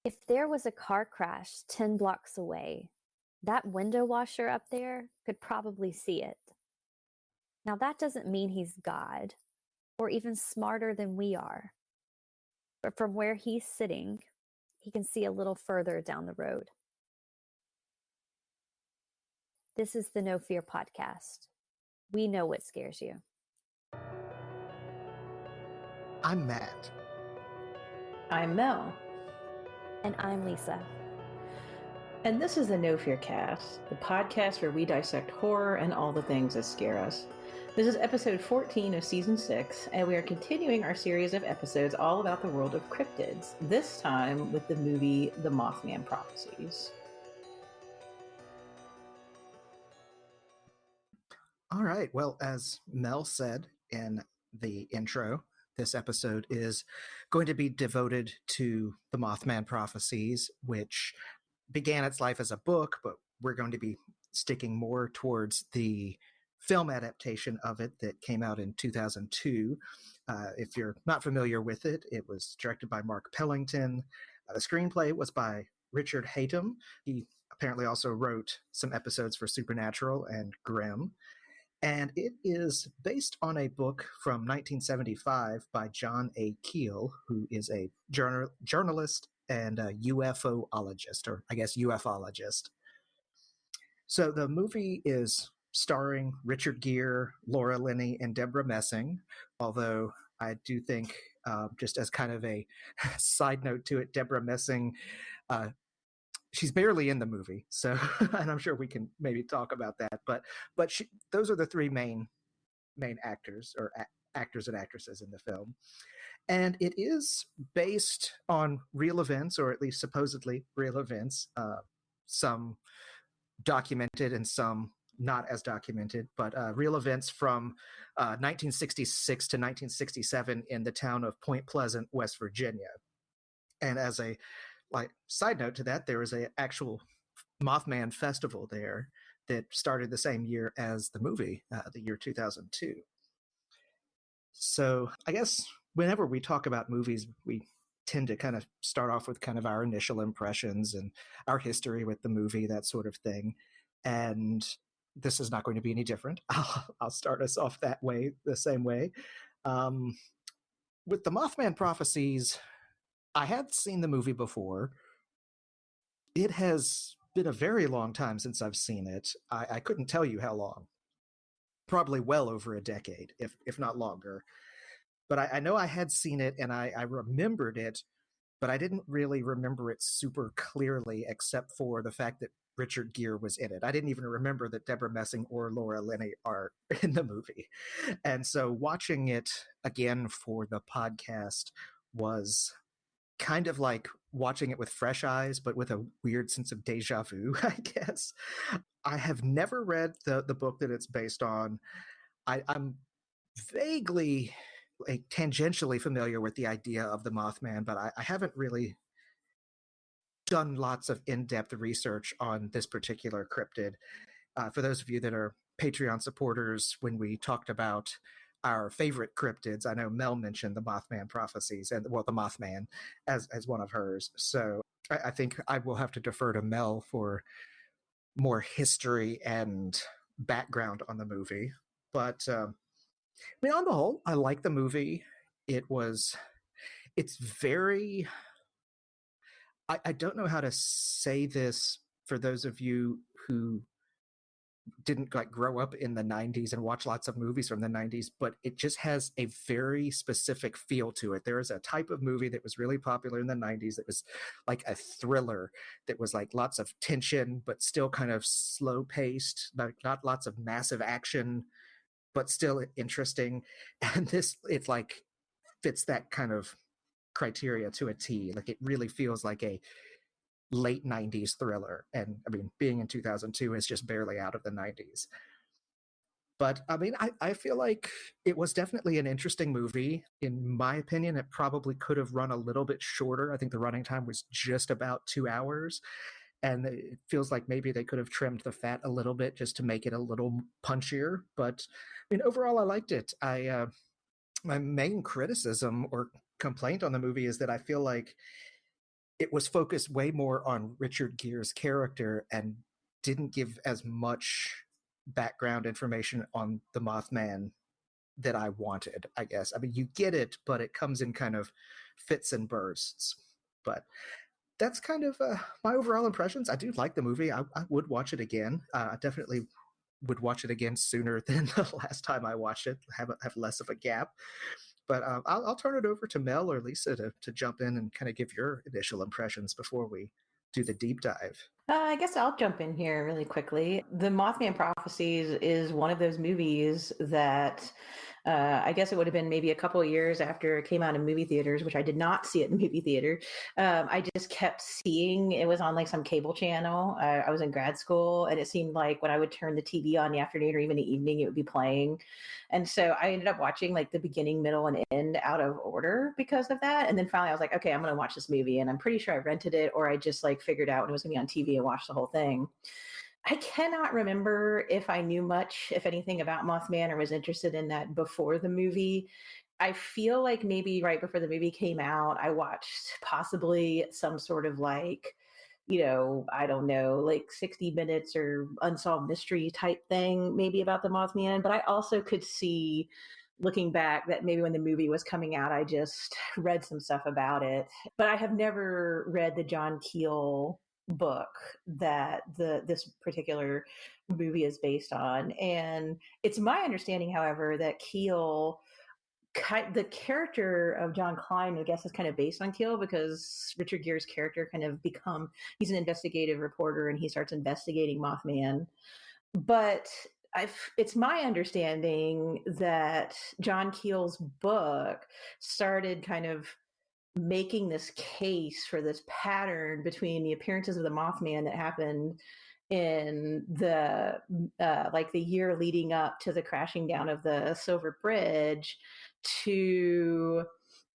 If there was a car crash 10 blocks away, that window washer up there could probably see it. Now, that doesn't mean he's God or even smarter than we are. But from where he's sitting, he can see a little further down the road. This is the No Fear podcast. We know what scares you. I'm Matt. I'm Mel. And I'm Lisa. And this is the No Fear Cast, the podcast where we dissect horror and all the things that scare us. This is episode 14 of season 6, and we are continuing our series of episodes all about the world of cryptids, this time with the movie The Mothman Prophecies. All right. Well, as Mel said in the intro, this episode is going to be devoted to the Mothman Prophecies, which began its life as a book, but we're going to be sticking more towards the film adaptation of it that came out in 2002. If you're not familiar with it, it was directed by Mark Pellington. The screenplay was by Richard Hatem. He apparently also wrote some episodes for Supernatural and Grimm. And it is based on a book from 1975 by John A. Keel, who is a journalist and a UFOologist, or I guess ufologist. So the movie is starring Richard Gere, Laura Linney, and Deborah Messing, although I do think, just as kind of a side note to it, Deborah Messing, she's barely in the movie, so and I'm sure we can maybe talk about that. But those are the three main actors or actors and actresses in the film, and it is based on real events, or at least supposedly real events. Some documented and some not as documented, but real events from 1966 to 1967 in the town of Point Pleasant, West Virginia. And as a side note to that, there was an actual Mothman festival there that started the same year as the movie, the year 2002. So I guess whenever we talk about movies, we tend to kind of start off with kind of our initial impressions and our history with the movie, that sort of thing. And this is not going to be any different. I'll start us off that way, the same way. With the Mothman Prophecies, I had seen the movie before. It has been a very long time since I've seen it. I couldn't tell you how long. Probably well over a decade, if not longer. But I know I had seen it and I remembered it, but I didn't really remember it super clearly, except for the fact that Richard Gere was in it. I didn't even remember that Deborah Messing or Laura Linney are in the movie. And so watching it again for the podcast was kind of like watching it with fresh eyes, but with a weird sense of deja vu, I guess. I have never read the book that it's based on. I'm vaguely, tangentially familiar with the idea of the Mothman, but I haven't really done lots of in-depth research on this particular cryptid. For those of you that are Patreon supporters, when we talked about our favorite cryptids, I know Mel mentioned the Mothman Prophecies, and the Mothman as one of hers. So I think I will have to defer to Mel for more history and background on the movie. But I mean, on the whole, I like the movie. It's very, I don't know how to say this for those of you who didn't grow up in the 90s and watch lots of movies from the 90s, but it just has a very specific feel to it. There is a type of movie that was really popular in the 90s that was like a thriller, that was like lots of tension but still kind of slow paced, not lots of massive action but still interesting. And this, it's like fits that kind of criteria to a T. Like it really feels like a late 90s thriller, and I mean, being in 2002 is just barely out of the 90s. But I mean, I feel like it was definitely an interesting movie. In my opinion, it probably could have run a little bit shorter. I think the running time was just about 2 hours, and it feels like maybe they could have trimmed the fat a little bit just to make it a little punchier. But I mean, overall, I liked it. My main criticism or complaint on the movie is that I feel like it was focused way more on Richard Gere's character and didn't give as much background information on the Mothman that I wanted, I guess. I mean, you get it, but it comes in kind of fits and bursts. But that's kind of my overall impressions. I do like the movie. I would watch it again. I definitely would watch it again sooner than the last time I watched it, have less of a gap. But I'll turn it over to Mel or Lisa to jump in and kind of give your initial impressions before we do the deep dive. I guess I'll jump in here really quickly. The Mothman Prophecies is one of those movies that I guess it would have been maybe a couple of years after it came out in movie theaters, which I did not see it in movie theater. I just kept seeing it was on like some cable channel. I was in grad school, and it seemed like when I would turn the TV on in the afternoon or even the evening, it would be playing. And so I ended up watching like the beginning, middle, and end out of order because of that. And then finally I was like, okay, I'm going to watch this movie. And I'm pretty sure I rented it, or I just like figured out when it was going to be on TV and watched the whole thing. I cannot remember if I knew much, if anything, about Mothman or was interested in that before the movie. I feel like maybe right before the movie came out, I watched possibly some sort of like, I don't know, like 60 Minutes or Unsolved Mystery type thing, maybe about the Mothman. But I also could see, looking back, that maybe when the movie was coming out, I just read some stuff about it. But I have never read the John Keel book that this particular movie is based on. And it's my understanding, however, that Keel, the character of John Klein, I guess, is kind of based on Keel, because Richard Gere's character he's an investigative reporter and he starts investigating Mothman. But it's my understanding that John Keel's book started kind of making this case for this pattern between the appearances of the Mothman that happened in the like the year leading up to the crashing down of the Silver Bridge to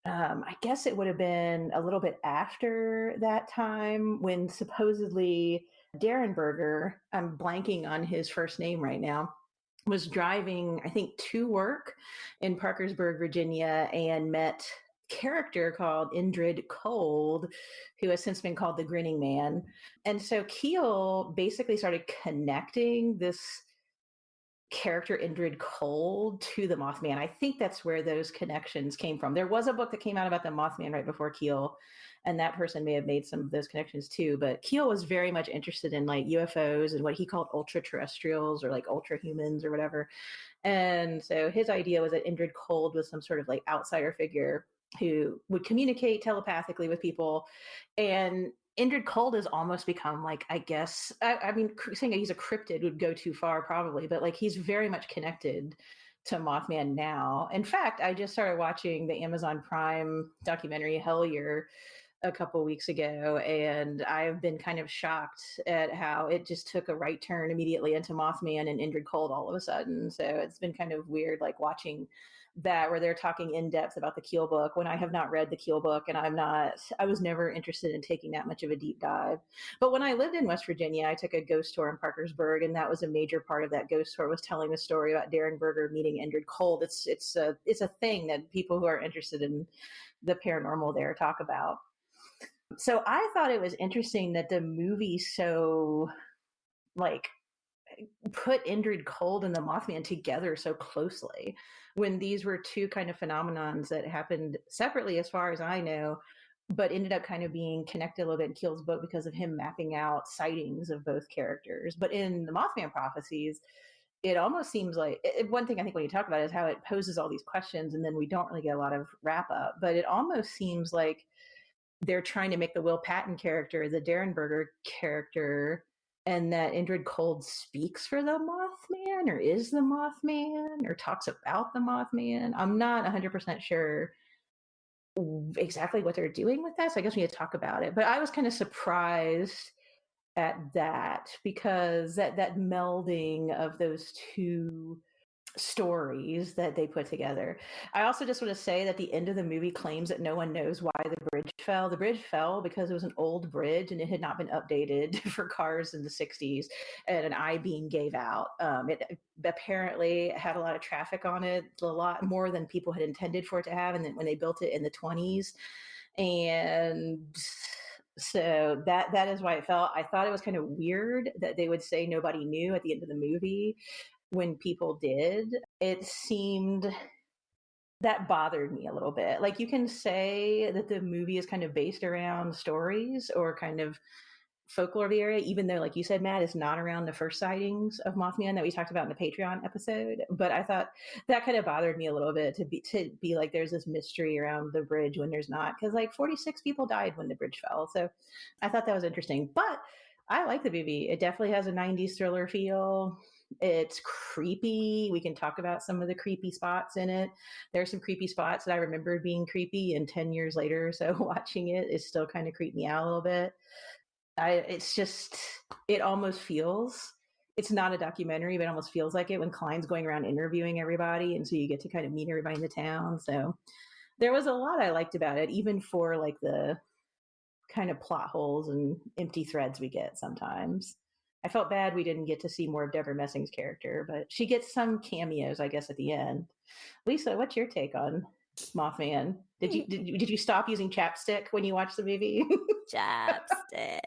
I guess it would have been a little bit after that time, when supposedly Derenberger, I'm blanking on his first name right now, was driving, I think, to work in Parkersburg, Virginia, and met character called Indrid Cold, who has since been called the Grinning Man. And so Keel basically started connecting this character Indrid Cold to the Mothman. I think that's where those connections came from. There was a book that came out about the Mothman right before Keel, and that person may have made some of those connections too. But Keel was very much interested in like UFOs and what he called ultra terrestrials or like ultra humans or whatever. And so his idea was that Indrid Cold was some sort of like outsider figure who would communicate telepathically with people. And Indrid Cold has almost become like, I guess, I mean, saying he's a cryptid would go too far probably, but like he's very much connected to Mothman now. In fact, I just started watching the Amazon Prime documentary Hellier a couple weeks ago, and I've been kind of shocked at how it just took a right turn immediately into Mothman and Indrid Cold all of a sudden. So it's been kind of weird, like watching that, where they're talking in depth about the Keel book when I have not read the Keel book, and I was never interested in taking that much of a deep dive. But when I lived in West Virginia, I took a ghost tour in Parkersburg, and that was a major part of that ghost tour, was telling the story about Derenberger meeting Indrid Cold. It's a thing that people who are interested in the paranormal there talk about. So I thought it was interesting that the movie so like put Indrid Cold and the Mothman together so closely, when these were two kind of phenomenons that happened separately as far as I know, but ended up kind of being connected a little bit in Keel's book because of him mapping out sightings of both characters. But in the Mothman Prophecies, it almost seems like one thing I think when you talk about it is how it poses all these questions and then we don't really get a lot of wrap up, but it almost seems like they're trying to make the Will Patton character the Derenberger character, and that Indrid Cold speaks for the Mothman or is the Mothman or talks about the Mothman. I'm not 100% sure exactly what they're doing with that, so I guess we need to talk about it. But I was kind of surprised at that, because that melding of those two stories that they put together. I also just want to say that the end of the movie claims that no one knows why the bridge fell. The bridge fell because it was an old bridge and it had not been updated for cars in the 60s, and an I-beam gave out. It apparently had a lot of traffic on it, a lot more than people had intended for it to have, and then when they built it in the 20s. And So that is why it felt, I thought it was kind of weird that they would say nobody knew at the end of the movie when people did. It seemed, that bothered me a little bit. Like, you can say that the movie is kind of based around stories or kind of folklore of the area, even though, like you said, Matt, is not around the first sightings of Mothman that we talked about in the Patreon episode. But I thought that kind of bothered me a little bit, to be like, there's this mystery around the bridge when there's not, because like 46 people died when the bridge fell. So I thought that was interesting. But I like the movie. It definitely has a 90s thriller feel. It's creepy. We can talk about some of the creepy spots in it. There's some creepy spots that I remember being creepy, and 10 years later, so watching it is still kind of creeped me out a little bit. It's just, it almost feels, it's not a documentary, but it almost feels like it when Klein's going around interviewing everybody. And so you get to kind of meet everybody in the town. So there was a lot I liked about it, even for like the kind of plot holes and empty threads we get sometimes. I felt bad we didn't get to see more of Deborah Messing's character, but she gets some cameos, I guess, at the end. Lisa, what's your take on Mothman? Did you stop using chapstick when you watched the movie? Chapstick.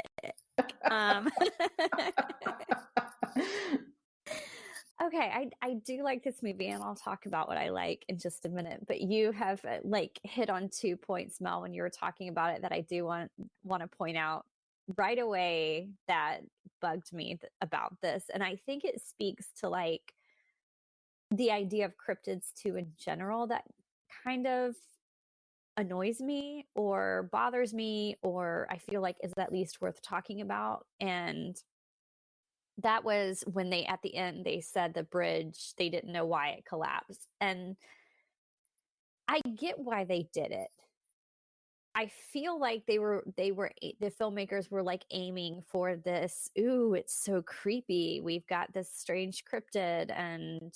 Okay, I do like this movie, and I'll talk about what I like in just a minute. But you have like hit on 2 points, Mel, when you were talking about it, that I do want to point out right away that bugged me about this. And I think it speaks to like the idea of cryptids too in general, that kind of annoys me or bothers me, or I feel like is at least worth talking about. And that was when they, at the end, they said the bridge, they didn't know why it collapsed. And I get why they did it. I feel like the filmmakers were like aiming for this, ooh, it's so creepy, we've got this strange cryptid. And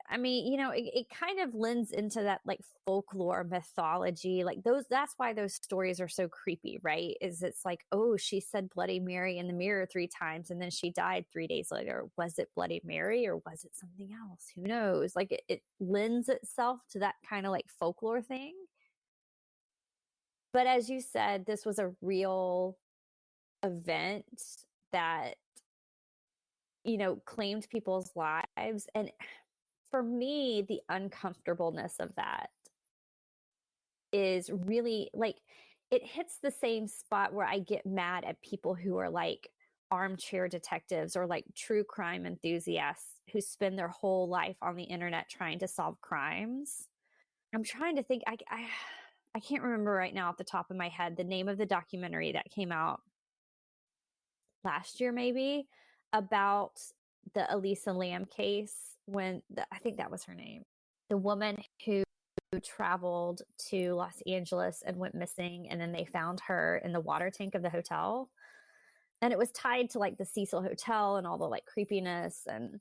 I mean, it kind of lends into that like folklore mythology, like that's why those stories are so creepy, right? Is it's like, oh, she said Bloody Mary in the mirror 3 times and then she died 3 days later. Was it Bloody Mary or was it something else? Who knows? Like it lends itself to that kind of like folklore thing. But as you said, this was a real event that, claimed people's lives. And for me, the uncomfortableness of that is really like, it hits the same spot where I get mad at people who are like armchair detectives or like true crime enthusiasts who spend their whole life on the internet trying to solve crimes. I'm trying to think, I can't remember right now off the top of my head the name of the documentary that came out last year, maybe, about the Elisa Lam case, when I think that was her name, the woman who traveled to Los Angeles and went missing, and then they found her in the water tank of the hotel. And it was tied to like the Cecil Hotel and all the like creepiness. And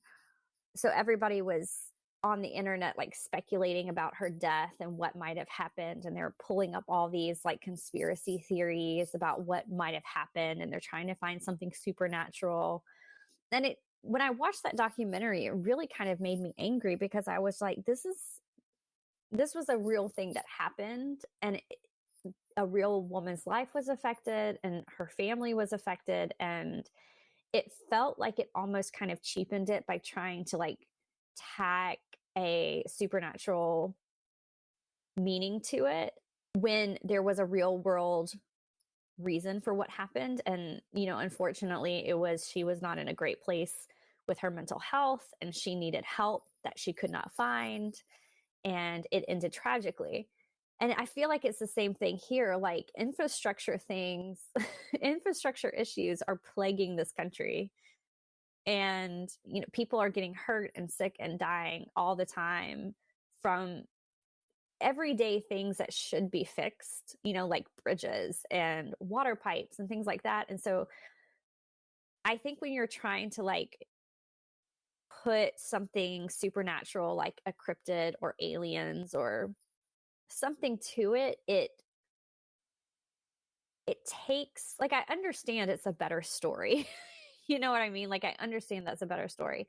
so everybody was on the internet like speculating about her death and what might have happened, and they're pulling up all these like conspiracy theories about what might have happened, and they're trying to find something supernatural. And when I watched that documentary, it really kind of made me angry, because I was like, this was a real thing that happened, and a real woman's life was affected and her family was affected. And it felt like it almost kind of cheapened it by trying to like tack a supernatural meaning to it when there was a real world reason for what happened. And unfortunately, she was not in a great place with her mental health, and she needed help that she could not find, and it ended tragically. And I feel like it's the same thing here. Like infrastructure things, infrastructure issues are plaguing this country. And, people are getting hurt and sick and dying all the time from everyday things that should be fixed, like bridges and water pipes and things like that. And so I think when you're trying to like put something supernatural like a cryptid or aliens or something to it, it takes, like, I understand it's a better story. You know what I mean? Like, I understand that's a better story,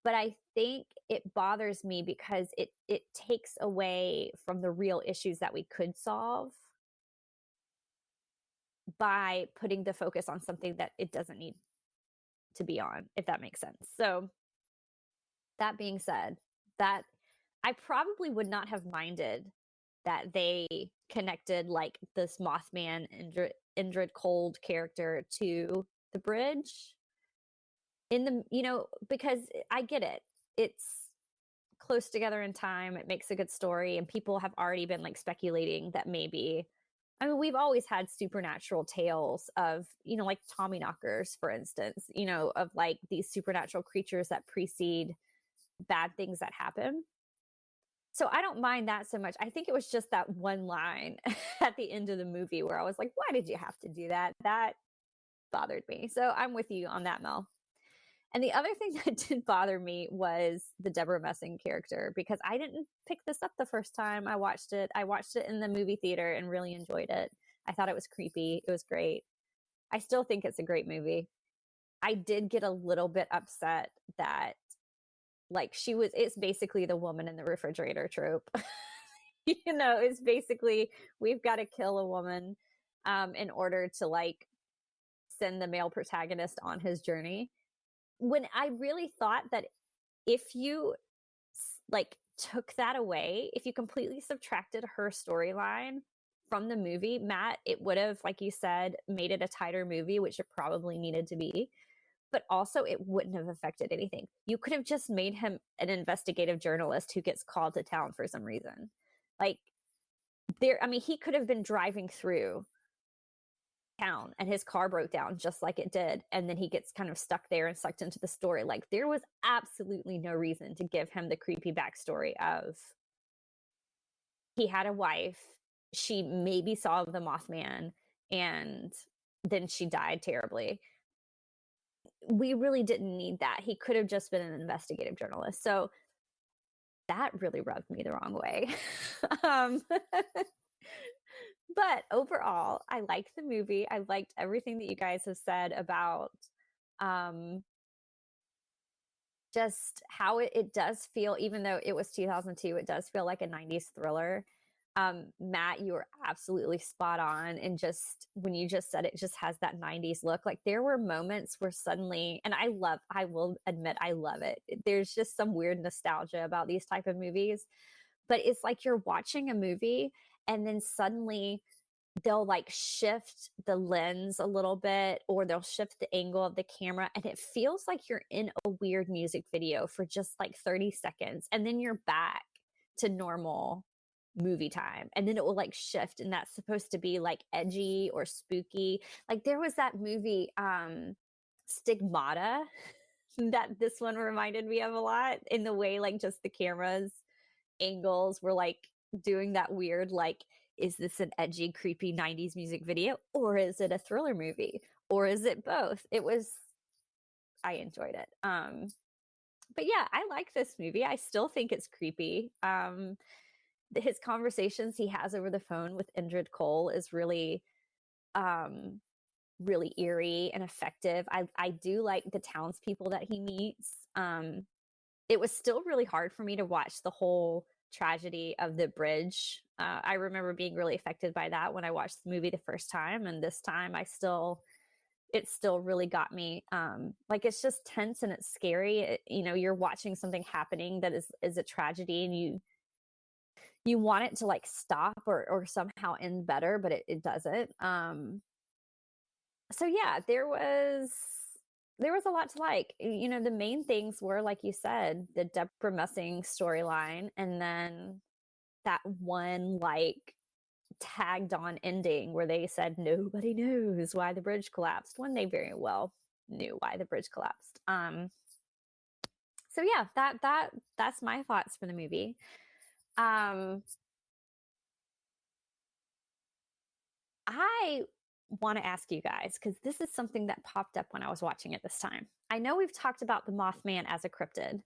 but I think it bothers me because it takes away from the real issues that we could solve by putting the focus on something that it doesn't need to be on, if that makes sense. So that being said, that I probably would not have minded that they connected like this Mothman Indrid Cold character to the bridge in the, you know, because I get it. It's close together in time. It makes a good story, and people have already been like speculating that maybe, I mean, we've always had supernatural tales of, you know, like Tommyknockers, for instance, you know, of like these supernatural creatures that precede bad things that happen. So I don't mind that so much. I think it was just that one line at the end of the movie where I was like, why did you have to do that? That bothered me. So I'm with you on that, Mel. And the other thing that did bother me was the Deborah Messing character, because I didn't pick this up the first time I watched it. I watched it in the movie theater and really enjoyed it. I thought it was creepy. It was great. I still think it's a great movie. I did get a little bit upset that, like, it's basically the woman in the refrigerator trope. You know, it's basically, we've got to kill a woman in order to like send the male protagonist on his journey. When I really thought that if you like took that away, if you completely subtracted her storyline from the movie, Matt, it would have, like you said, made it a tighter movie, which it probably needed to be. But also it wouldn't have affected anything. You could have just made him an investigative journalist who gets called to town for some reason. Like he could have been driving through town and his car broke down just like it did. And then he gets kind of stuck there and sucked into the story. Like, there was absolutely no reason to give him the creepy backstory of he had a wife, she maybe saw the Mothman, and then she died terribly. We really didn't need that. He could have just been an investigative journalist. So that really rubbed me the wrong way. But overall, I liked the movie. I liked everything that you guys have said about just how it does feel, even though it was 2002, it does feel like a 90s thriller. Matt, you were absolutely spot on. And just when you just said it just has that 90s look, like there were moments where suddenly, and I will admit, I love it. There's just some weird nostalgia about these type of movies, but it's like you're watching a movie and then suddenly they'll like shift the lens a little bit, or they'll shift the angle of the camera, and it feels like you're in a weird music video for just like 30 seconds. And then you're back to normal movie time, and then it will like shift, and that's supposed to be like edgy or spooky. Like there was that movie Stigmata that this one reminded me of a lot, in the way like just the camera's angles were like doing that weird, like, is this an edgy creepy 90s music video, or is it a thriller movie, or is it both? I enjoyed it. But yeah, I like this movie. I still think it's creepy. His conversations he has over the phone with Indrid Cole is really really eerie and effective. I do like the townspeople that he meets. It was still really hard for me to watch the whole tragedy of the bridge. I remember being really affected by that when I watched the movie the first time, and this time it still really got me. Like, it's just tense and it's scary. You know, you're watching something happening that is a tragedy, and you want it to like stop or somehow end better, but it doesn't. So yeah, there was a lot to like. You know, the main things were, like you said, the Deborah Messing storyline, and then that one like tagged on ending where they said nobody knows why the bridge collapsed, when they very well knew why the bridge collapsed. So yeah, that's my thoughts for the movie. I want to ask you guys, because this is something that popped up when I was watching it this time. I know we've talked about the Mothman as a cryptid,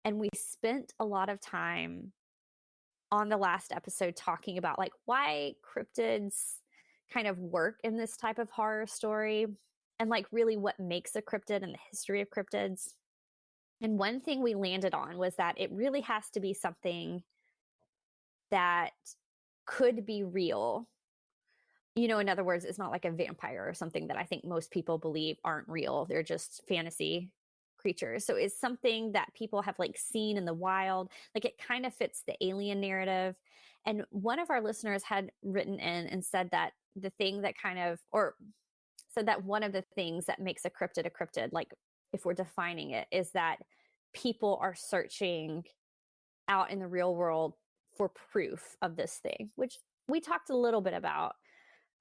and we spent a lot of time on the last episode talking about like why cryptids kind of work in this type of horror story, and like really what makes a cryptid and the history of cryptids. And one thing we landed on was that it really has to be something that could be real, in other words, it's not like a vampire or something that I think most people believe aren't real. They're just fantasy creatures. So it's something that people have like seen in the wild. Like it kind of fits the alien narrative. And one of our listeners had written in and said that the thing that said that one of the things that makes a cryptid, like if we're defining it, is that people are searching out in the real world for proof of this thing, which we talked a little bit about,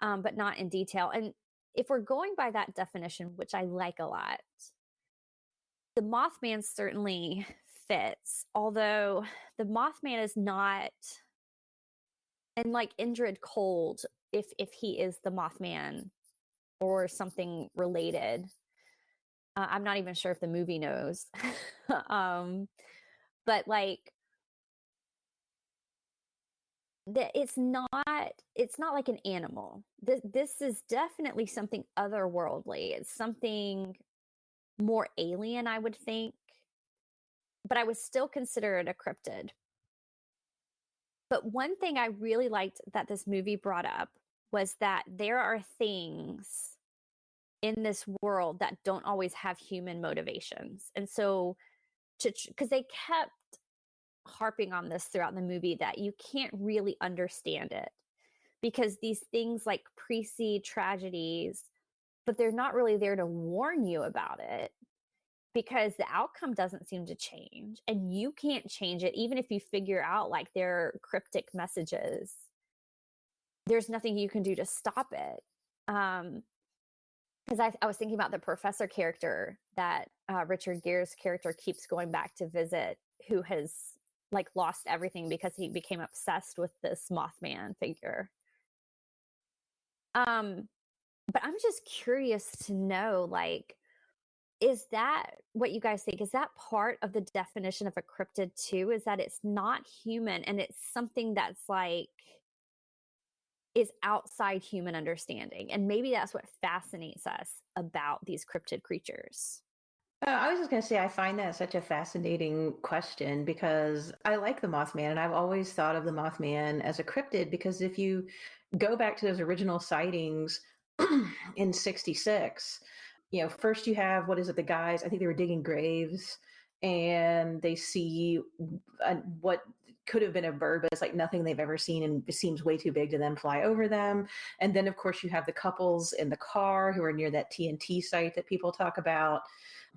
but not in detail. And if we're going by that definition, which I like a lot, the Mothman certainly fits, although the Mothman is not, and like Indrid Cold, if he is the Mothman or something related. I'm not even sure if the movie knows. But like it's not like an animal. This is definitely something otherworldly. It's something more alien, I would think. But I would still consider it a cryptid. But one thing I really liked that this movie brought up was that there are things in this world that don't always have human motivations. And so, because they kept harping on this throughout the movie, that you can't really understand it because these things like precede tragedies, but they're not really there to warn you about it because the outcome doesn't seem to change and you can't change it. Even if you figure out like their cryptic messages, there's nothing you can do to stop it. Because I was thinking about the professor character that Richard Gere's character keeps going back to visit, who has like lost everything because he became obsessed with this Mothman figure. But I'm just curious to know, like, is that what you guys think? Is that part of the definition of a cryptid too? Is that it's not human and it's something that's like is outside human understanding? And maybe that's what fascinates us about these cryptid creatures. I was just going to say, I find that such a fascinating question because I like the Mothman and I've always thought of the Mothman as a cryptid because if you go back to those original sightings in 66, first you have, the guys, I think they were digging graves and they see what could have been a bird, but it's like nothing they've ever seen and it seems way too big to them, fly over them. And then of course you have the couples in the car who are near that TNT site that people talk about,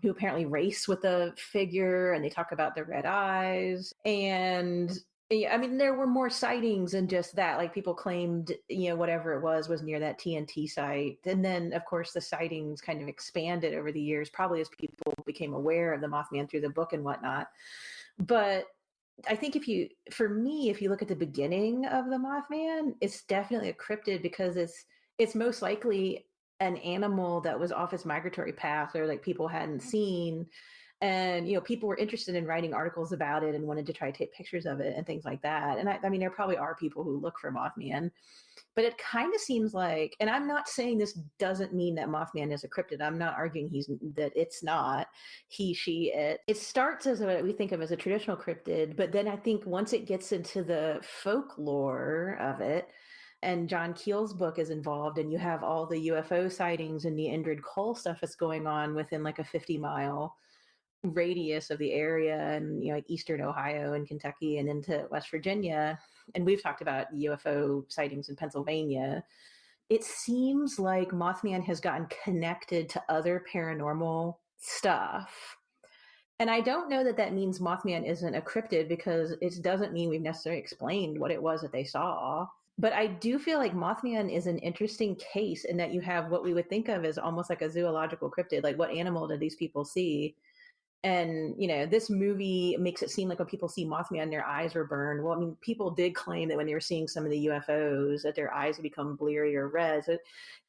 who apparently race with the figure and they talk about the red eyes. And I mean, there were more sightings than just that. Like people claimed, whatever it was near that TNT site. And then, of course, the sightings kind of expanded over the years, probably as people became aware of the Mothman through the book and whatnot. But I think if you look at the beginning of the Mothman, it's definitely a cryptid because it's most likely an animal that was off its migratory path or like people hadn't seen. And, people were interested in writing articles about it and wanted to try to take pictures of it and things like that. And I mean, there probably are people who look for Mothman, but it kind of seems like, and I'm not saying this doesn't mean that Mothman is a cryptid. I'm not arguing that it's not he, she, it. It starts as what we think of as a traditional cryptid, but then I think once it gets into the folklore of it, and John Keel's book is involved, and you have all the UFO sightings and the Indrid Cole stuff that's going on within like a 50-mile radius of the area, and like Eastern Ohio and Kentucky and into West Virginia. And we've talked about UFO sightings in Pennsylvania. It seems like Mothman has gotten connected to other paranormal stuff. And I don't know that means Mothman isn't a cryptid because it doesn't mean we've necessarily explained what it was that they saw. But I do feel like Mothman is an interesting case in that you have what we would think of as almost like a zoological cryptid. Like, what animal did these people see? And, this movie makes it seem like when people see Mothman, their eyes were burned. Well, I mean, people did claim that when they were seeing some of the UFOs that their eyes would become bleary or red. So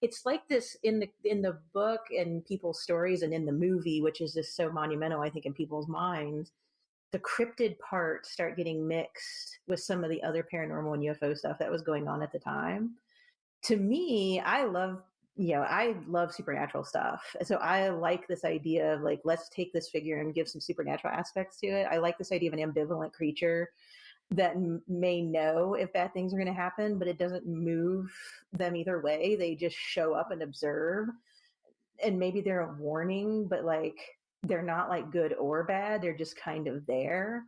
it's like this in the book and people's stories and in the movie, which is just so monumental, I think, in people's minds. The cryptid parts start getting mixed with some of the other paranormal and UFO stuff that was going on at the time. To me, I love supernatural stuff. So I like this idea of like, let's take this figure and give some supernatural aspects to it. I like this idea of an ambivalent creature. that may know if bad things are going to happen, but it doesn't move them either way. They just show up and observe, and maybe they're a warning, but like they're not like good or bad. They're just kind of there.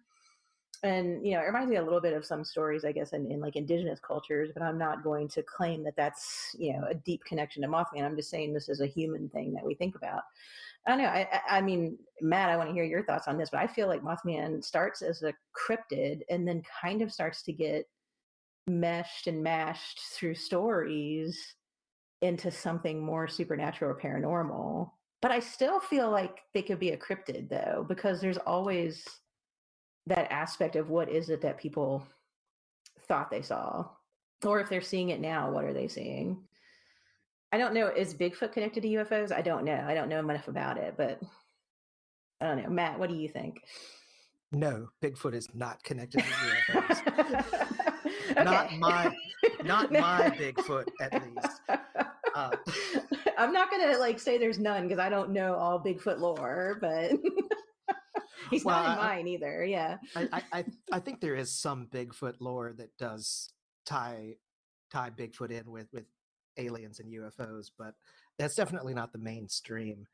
And it reminds me a little bit of some stories, I guess, in like indigenous cultures, but I'm not going to claim that that's a deep connection to Mothman. I'm just saying this is a human thing that we think about. I don't know. I mean, Matt, I want to hear your thoughts on this, but I feel like Mothman starts as a cryptid and then kind of starts to get meshed and mashed through stories into something more supernatural or paranormal. But I still feel like they could be a cryptid, though, because there's always that aspect of what is it that people thought they saw, or if they're seeing it now, what are they seeing? I don't know. Is Bigfoot connected to UFOs? I don't know. I don't know enough about it, but I don't know. Matt, what do you think? No, Bigfoot is not connected to UFOs. Okay. Not my Bigfoot, at least. I'm not gonna like say there's none because I don't know all Bigfoot lore, but he's not in mine either. Yeah, I think there is some Bigfoot lore that does tie Bigfoot in with aliens and UFOs, but that's definitely not the mainstream.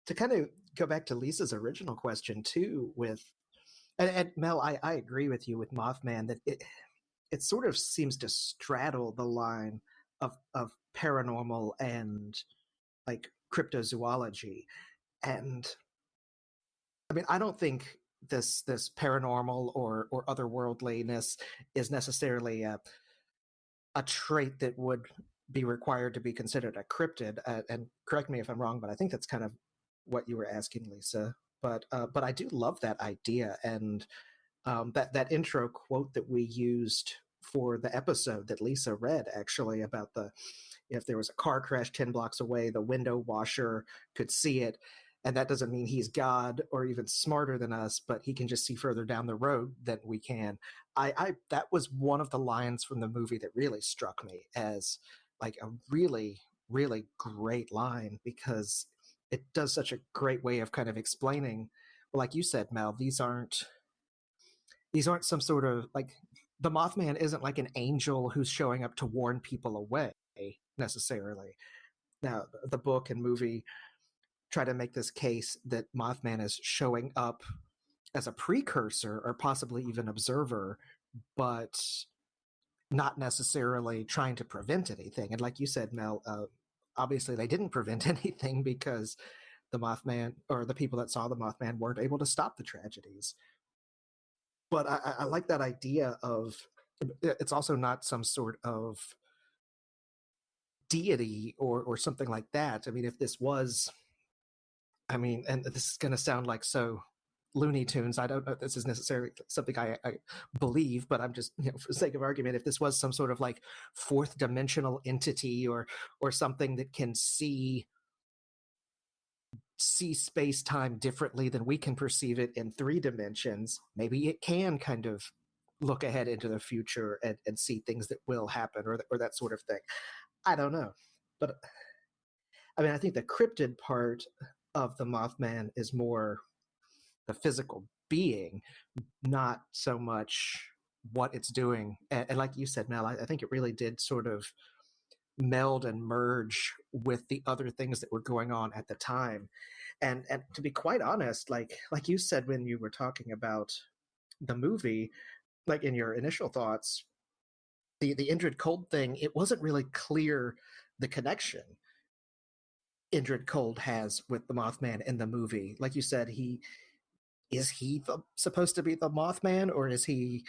To kind of go back to Lisa's original question too, and Mel, I agree with you with Mothman that it sort of seems to straddle the line of paranormal and like cryptozoology. And I mean, I don't think this paranormal or otherworldliness is necessarily a trait that would be required to be considered a cryptid. And correct me if I'm wrong, but I think that's kind of what you were asking, Lisa. But I do love that idea, and that intro quote that we used for the episode that Lisa read, actually, about if there was a car crash 10 blocks away, the window washer could see it. And that doesn't mean he's God or even smarter than us, but he can just see further down the road than we can. That was one of the lines from the movie that really struck me as like a really, really great line, because it does such a great way of kind of explaining, well, like you said, Mel, these aren't some sort of like, the Mothman isn't like an angel who's showing up to warn people away necessarily. Now, the book and movie try to make this case that Mothman is showing up as a precursor or possibly even observer, but not necessarily trying to prevent anything. And like you said, Mel, obviously they didn't prevent anything because the Mothman, or the people that saw the Mothman, weren't able to stop the tragedies. But I like that idea of, it's also not some sort of deity or something like that. I mean, if this was, and this is going to sound like so Looney Tunes. I don't know if this is necessarily something I believe, but I'm just, for the sake of argument, if this was some sort of like fourth dimensional entity or something that can see space-time differently than we can perceive it in 3 dimensions, maybe it can kind of look ahead into the future and see things that will happen or that sort of thing. I don't know. But I mean, I think the cryptid part of the Mothman is more the physical being, not so much what it's doing. And like you said, Mel, I think it really did sort of meld and merge with the other things that were going on at the time. And to be quite honest, like you said when you were talking about the movie, like in your initial thoughts, the Indrid Cold thing, it wasn't really clear the connection Indrid Cold has with the Mothman in the movie. Like you said, is he supposed to be the Mothman, or is he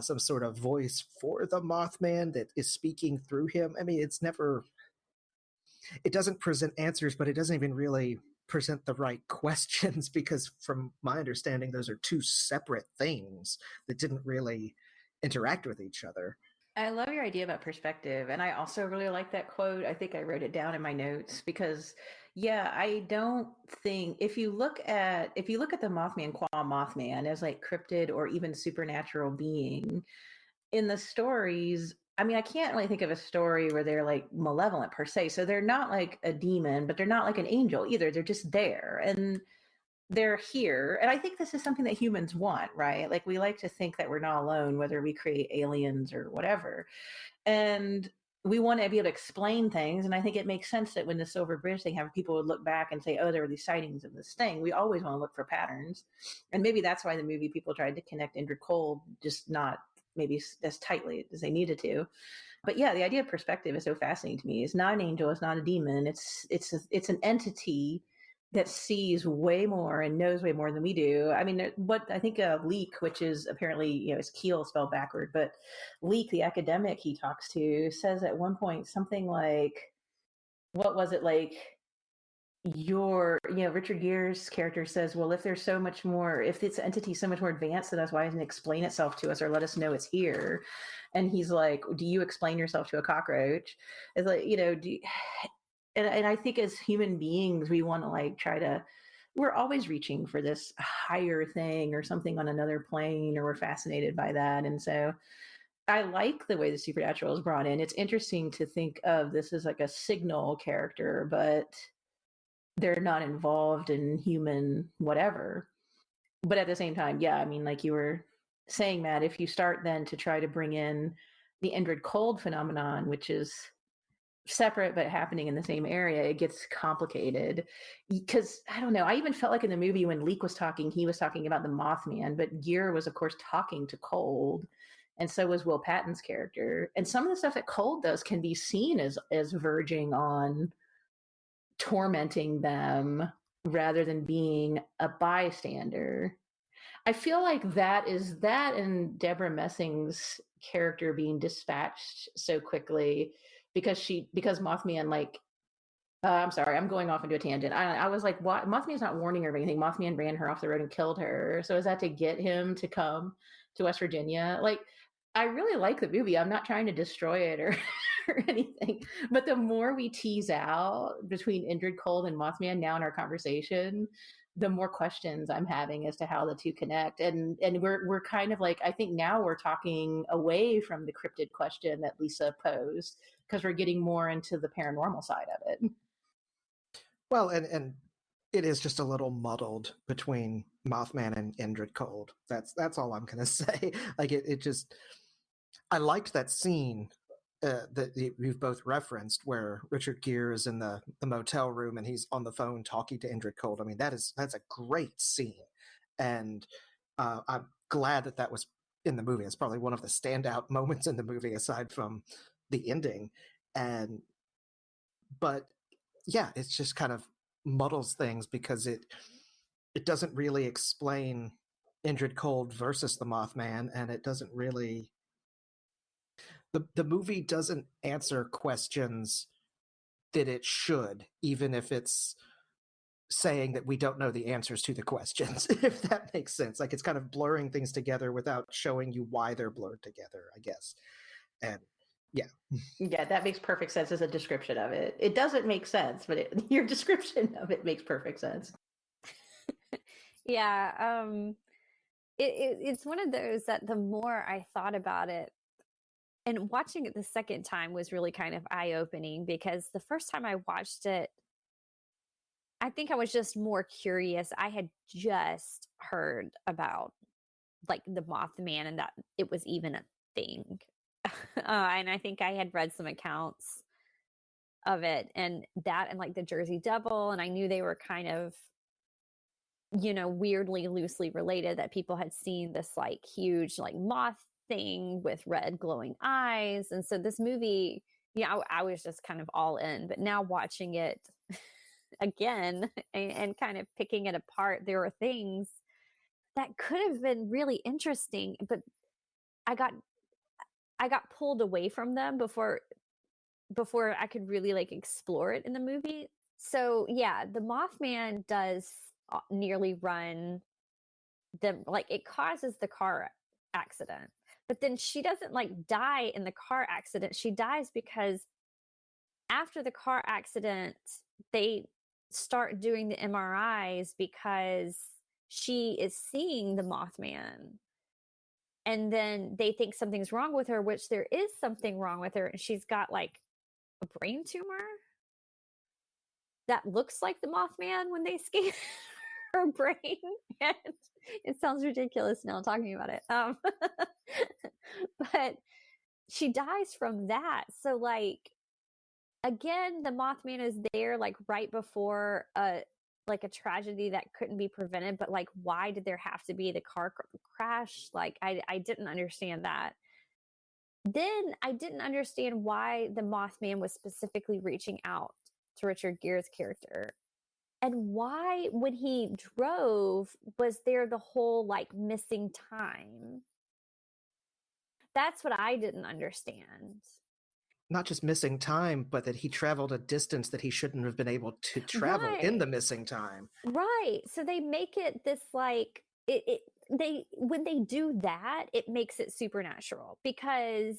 some sort of voice for the Mothman that is speaking through him? I mean, it doesn't present answers, but it doesn't even really present the right questions, because from my understanding, those are 2 separate things that didn't really interact with each other. I love your idea about perspective, and I also really like that quote. I think I wrote it down in my notes because, yeah, I don't think if you look at the Mothman qua Mothman as like cryptid or even supernatural being in the stories, I mean, I can't really think of a story where they're like malevolent per se. So they're not like a demon, but they're not like an angel either. They're just there, and they're here. And I think this is something that humans want, right? Like we like to think that we're not alone, whether we create aliens or whatever. And we want to be able to explain things. And I think it makes sense that when the Silver Bridge thing happened, people would look back and say, oh, there were these sightings of this thing. We always want to look for patterns. And maybe that's why the movie people tried to connect Indrid Cold, just not maybe as tightly as they needed to. But yeah, the idea of perspective is so fascinating to me. It's not an angel, it's not a demon. It's an entity that sees way more and knows way more than we do. I mean, what I think Leek, which is apparently, you know, is Keel spelled backward, but Leek, the academic he talks to, says at one point something like, what was it, like, Richard Gere's character says, well, if there's so much more, if this entity is so much more advanced than us, why doesn't it explain itself to us or let us know it's here? And he's like, do you explain yourself to a cockroach? It's like, you know, and I think as human beings, we want to like we're always reaching for this higher thing or something on another plane, or we're fascinated by that. And so I like the way the supernatural is brought in. It's interesting to think of this as like a signal character, but they're not involved in human whatever. But at the same time, yeah, I mean, like you were saying, Matt, if you start then to try to bring in the Indrid Cold phenomenon, which is separate but happening in the same area, it gets complicated. Because I don't know, I even felt like in the movie when Leek was talking, he was talking about the Mothman, but Gere was of course talking to Cold, and so was Will Patton's character. And some of the stuff that Cold does can be seen as verging on tormenting them rather than being a bystander. I feel like that and Deborah Messing's character being dispatched so quickly because Mothman, like, I'm sorry, I'm going off into a tangent. I was like, what? Mothman's not warning her of anything. Mothman ran her off the road and killed her. So is that to get him to come to West Virginia? Like, I really like the movie. I'm not trying to destroy it or anything. But the more we tease out between Indrid Cold and Mothman now in our conversation, the more questions I'm having as to how the two connect. And we're kind of like, I think now we're talking away from the cryptid question that Lisa posed, because we're getting more into the paranormal side of it. Well, and it is just a little muddled between Mothman and Indrid Cold. That's all I'm gonna say. Like it just, I liked that scene that you've both referenced, where Richard Gere is in the motel room and he's on the phone talking to Indrid Cold. I mean, that's a great scene, and I'm glad that was in the movie. It's probably one of the standout moments in the movie, aside from the ending. But yeah, it's just kind of muddles things because it doesn't really explain Indrid Cold versus the Mothman, and it doesn't really. The movie doesn't answer questions that it should, even if it's saying that we don't know the answers to the questions, if that makes sense. Like it's kind of blurring things together without showing you why they're blurred together, I guess. And yeah. Yeah, that makes perfect sense as a description of it. It doesn't make sense, but your description of it makes perfect sense. Yeah, it's one of those that the more I thought about it, and watching it the second time was really kind of eye-opening, because the first time I watched it, I think I was just more curious. I had just heard about like the Mothman and that it was even a thing. And I think I had read some accounts of it, and that, and like the Jersey Devil, and I knew they were kind of, you know, weirdly loosely related, that people had seen this like huge like moth thing with red glowing eyes. And so this movie, yeah, I was just kind of all in. But now watching it again and kind of picking it apart, there are things that could have been really interesting, but I got pulled away from them before I could really like explore it in the movie. So yeah, the Mothman does nearly run them, like it causes the car accident, but then she doesn't like die in the car accident. She dies because after the car accident, they start doing the MRIs because she is seeing the Mothman. And then they think something's wrong with her, which there is something wrong with her. And she's got like a brain tumor that looks like the Mothman when they scan her brain. And it sounds ridiculous now talking about it. But she dies from that. So like, again, the Mothman is there like right before a tragedy that couldn't be prevented. But like, why did there have to be the car crash? Like, I didn't understand that. Then I didn't understand why the Mothman was specifically reaching out to Richard Gere's character. And why, when he drove, was there the whole like missing time? That's what I didn't understand. Not just missing time, but that he traveled a distance that he shouldn't have been able to travel in the missing time. Right. So they make it this like when they do that, it makes it supernatural, because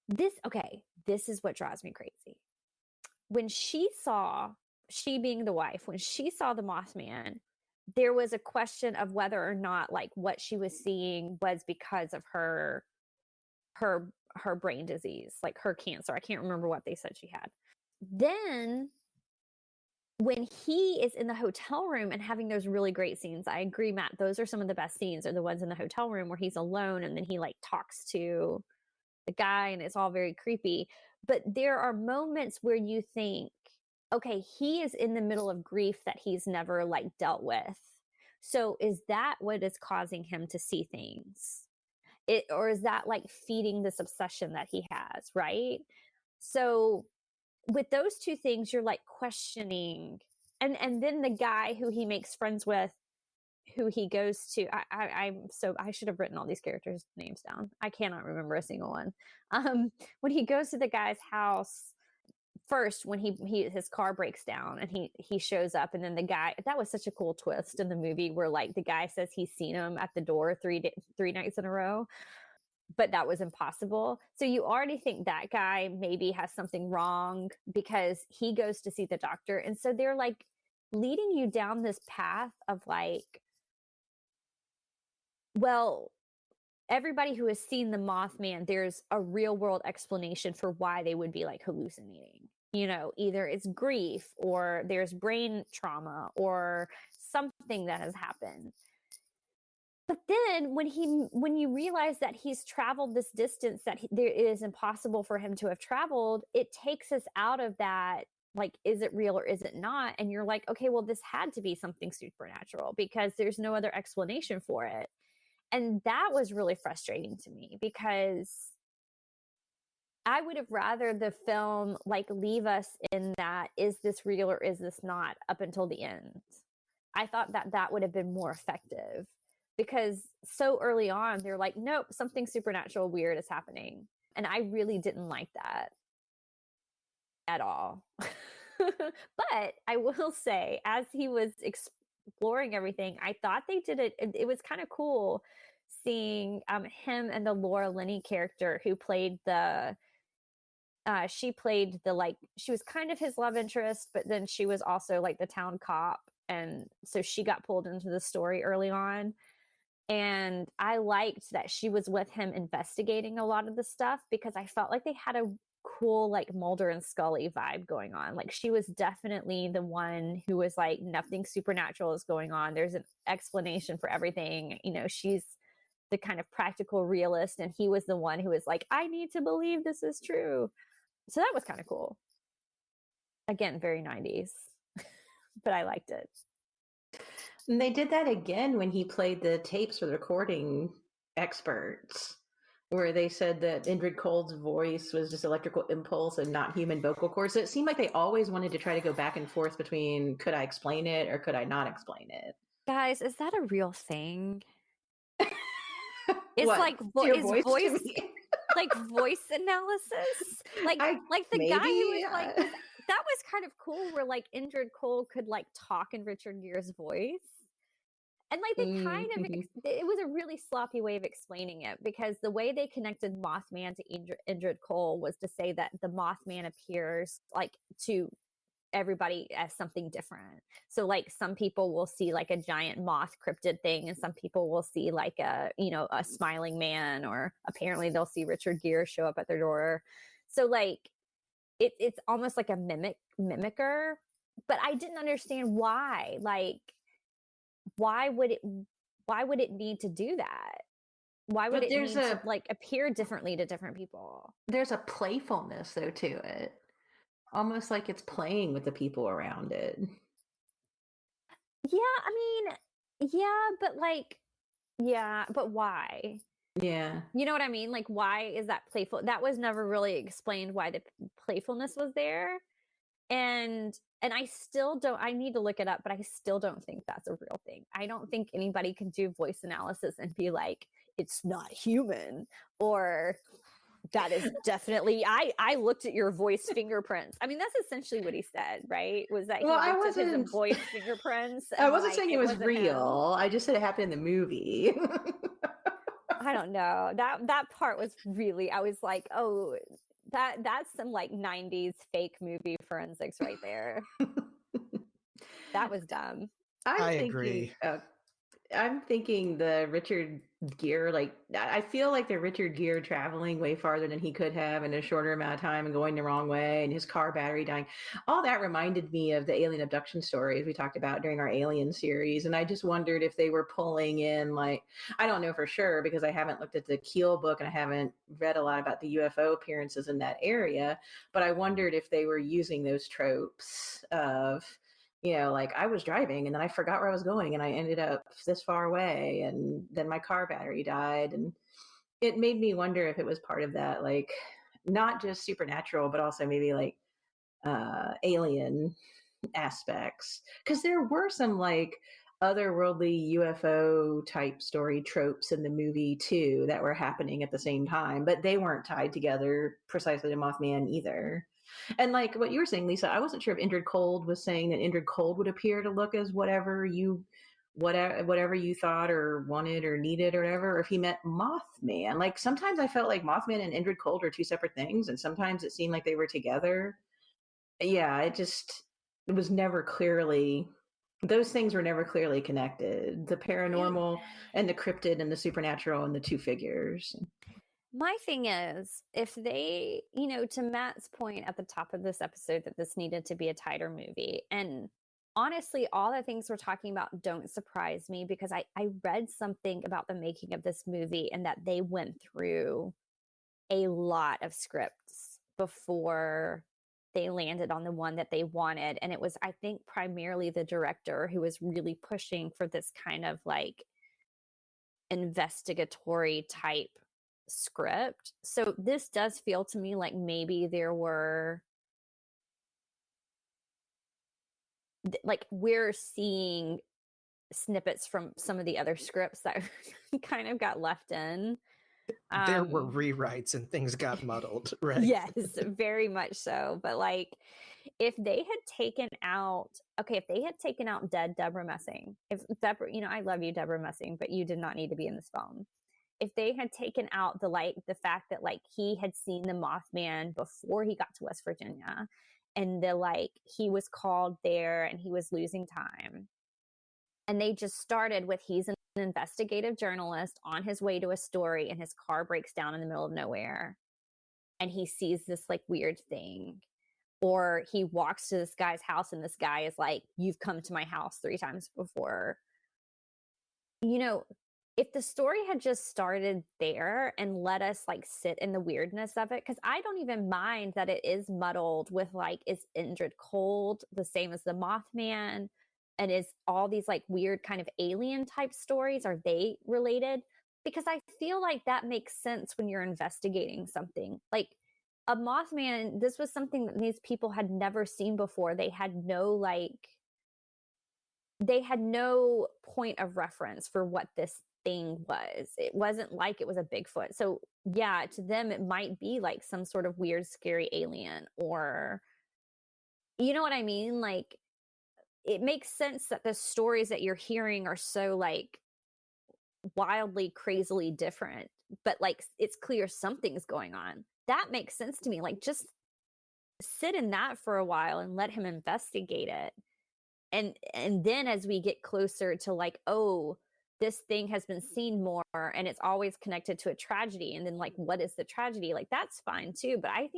this is what drives me crazy. When she being the wife, when she saw the Mothman, there was a question of whether or not like what she was seeing was because of her brain disease, like her cancer. I can't remember what they said she had. Then when he is in the hotel room and having those really great scenes, I agree, Matt, those are some of the best scenes, are the ones in the hotel room where he's alone and then he like talks to the guy and it's all very creepy. But there are moments where you think, okay, he is in the middle of grief that he's never like dealt with. So is that what is causing him to see things? Or is that like feeding this obsession that he has, right? So with those two things, you're like questioning. And then the guy who he makes friends with, who he goes to, I should have written all these characters' names down. I cannot remember a single one. When he goes to the guy's house, first when his car breaks down and he shows up, and then the guy, that was such a cool twist in the movie where like the guy says he's seen him at the door three nights in a row, but that was impossible. So you already think that guy maybe has something wrong because he goes to see the doctor. And so they're like leading you down this path of like, well, everybody who has seen the Mothman, there's a real world explanation for why they would be like hallucinating. You know, either it's grief or there's brain trauma or something that has happened. But then when you realize that he's traveled this distance that it is impossible for him to have traveled, it takes us out of that, like, is it real or is it not? And you're like, okay, well, this had to be something supernatural because there's no other explanation for it. And that was really frustrating to me because I would have rather the film like leave us in that, is this real or is this not, up until the end. I thought that would have been more effective, because so early on they're like, nope, something supernatural weird is happening. And I really didn't like that at all. But I will say, as he was exploring everything, I thought they did it was kind of cool seeing him and the Laura Linney character who played she was kind of his love interest, but then she was also like the town cop, and so she got pulled into the story early on. And I liked that she was with him investigating a lot of the stuff, because I felt like they had a cool like Mulder and Scully vibe going on. Like, she was definitely the one who was like, nothing supernatural is going on, there's an explanation for everything. You know, she's the kind of practical realist, and he was the one who was like, I need to believe this is true. So that was kind of cool. Again, very 90s, but I liked it. And they did that again when he played the tapes for the recording experts, where they said that Indrid Cold's voice was just electrical impulse and not human vocal cords. So it seemed like they always wanted to try to go back and forth between, could I explain it or could I not explain it? Guys, is that a real thing? It's What? like voice like voice analysis, like the maybe, guy who was like, that was kind of cool, where like Indrid Cold could like talk in Richard Gere's voice. And like they kind of, it was a really sloppy way of explaining it, because the way they connected Mothman to Indrid Cold was to say that the Mothman appears like to everybody as something different. So like some people will see like a giant moth cryptid thing, and some people will see like a smiling man, or apparently they'll see Richard Gere show up at their door. So like it's almost like a mimicker, but I didn't understand why. Like, why would it need to do that? Why would But it need to like appear differently to different people? There's a playfulness though to it. Almost like it's playing with the people around it. Yeah, I mean, but why? Yeah. You know what I mean? Like, why is that playful? That was never really explained why the playfulness was there. And I still don't, I need to look it up, but I still don't think that's a real thing. I don't think anybody can do voice analysis and be like, it's not human, or that is definitely, I looked at your voice fingerprints. I mean, that's essentially what he said, right? Was that he looked at his voice fingerprints. I wasn't saying it was real. I just said it happened in the movie. I don't know. That part was really, I was like, oh, that's some like 90s fake movie forensics right there. That was dumb. I agree. I'm thinking the Richard Gere, like, I feel like the Richard Gere traveling way farther than he could have in a shorter amount of time and going the wrong way, and his car battery dying. All that reminded me of the alien abduction stories we talked about during our Alien series. And I just wondered if they were pulling in, like, I don't know for sure because I haven't looked at the Keel book and I haven't read a lot about the UFO appearances in that area. But I wondered if they were using those tropes of, like I was driving and then I forgot where I was going and I ended up this far away and then my car battery died. And it made me wonder if it was part of that, like not just supernatural, but also maybe like alien aspects. Because there were some like otherworldly UFO type story tropes in the movie too that were happening at the same time, but they weren't tied together precisely to Mothman either. And like what you were saying, Lisa, I wasn't sure if Indrid Cold was saying that Indrid Cold would appear to look as whatever you thought or wanted or needed or whatever, or if he meant Mothman. Like sometimes I felt like Mothman and Indrid Cold are two separate things, and sometimes it seemed like they were together. Yeah, it was never clearly, those things were never clearly connected. The paranormal and the cryptid and the supernatural and the two figures. My thing is, if they, to Matt's point at the top of this episode, that this needed to be a tighter movie. And honestly, all the things we're talking about don't surprise me because I read something about the making of this movie and that they went through a lot of scripts before they landed on the one that they wanted. And it was, I think, primarily the director who was really pushing for this kind of like investigatory type script. So this does feel to me like maybe there were, like, we're seeing snippets from some of the other scripts that kind of got left in. There were rewrites and things got muddled, right? Yes, very much so. But like, if they had taken out dead Deborah Messing, if Deborah, I love you, Deborah Messing, but you did not need to be in this film. If they had taken out the fact that like he had seen the Mothman before he got to West Virginia, and he was called there and he was losing time, and they just started with he's an investigative journalist on his way to a story and his car breaks down in the middle of nowhere and he sees this like weird thing, or he walks to this guy's house and this guy is like, you've come to my house 3 times before. If the story had just started there and let us like sit in the weirdness of it, because I don't even mind that it is muddled with like, is Indrid Cold the same as the Mothman? And is all these like weird kind of alien type stories, are they related? Because I feel like that makes sense when you're investigating something. Like a Mothman, this was something that these people had never seen before. They had no point of reference for what this thing was. It wasn't like it was a Bigfoot. So yeah, to them it might be like some sort of weird scary alien, or you know what I mean? Like it makes sense that the stories that you're hearing are so like wildly crazily different, but like it's clear something's going on. That makes sense to me. Like just sit in that for a while and let him investigate it. And then as we get closer to like, oh, this thing has been seen more and it's always connected to a tragedy, and then like, what is the tragedy? Like that's fine too, but I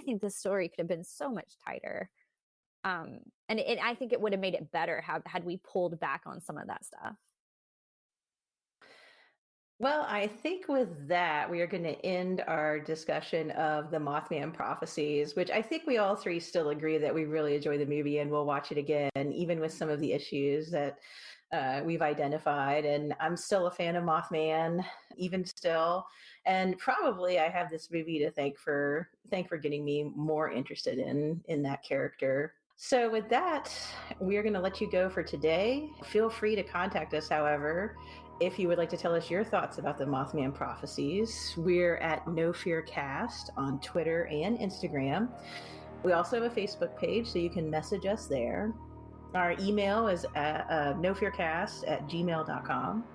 think this story could have been so much tighter. And I think it would have made it better had we pulled back on some of that stuff. Well, I think with that, we are going to end our discussion of the Mothman Prophecies, which I think we all three still agree that we really enjoy the movie and we'll watch it again, even with some of the issues that we've identified. And I'm still a fan of Mothman, even still. And probably I have this movie to thank for getting me more interested in that character. So with that, we are going to let you go for today. Feel free to contact us, however, if you would like to tell us your thoughts about the Mothman Prophecies. We're at No Fear Cast on Twitter and Instagram. We also have a Facebook page, so you can message us there. Our email is at nofearcast@gmail.com.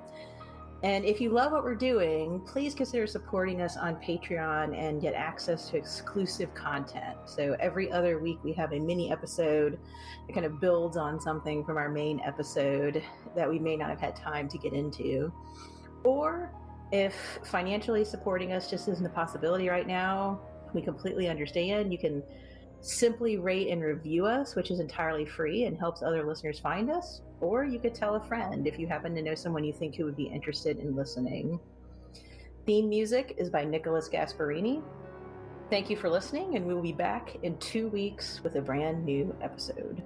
And if you love what we're doing, please consider supporting us on Patreon and get access to exclusive content. So every other week we have a mini episode that kind of builds on something from our main episode that we may not have had time to get into. Or if financially supporting us just isn't a possibility right now, we completely understand. You can simply rate and review us, which is entirely free and helps other listeners find us. Or you could tell a friend if you happen to know someone you think who would be interested in listening. Theme music is by Nicholas Gasparini. Thank you for listening, and we will be back in 2 weeks with a brand new episode.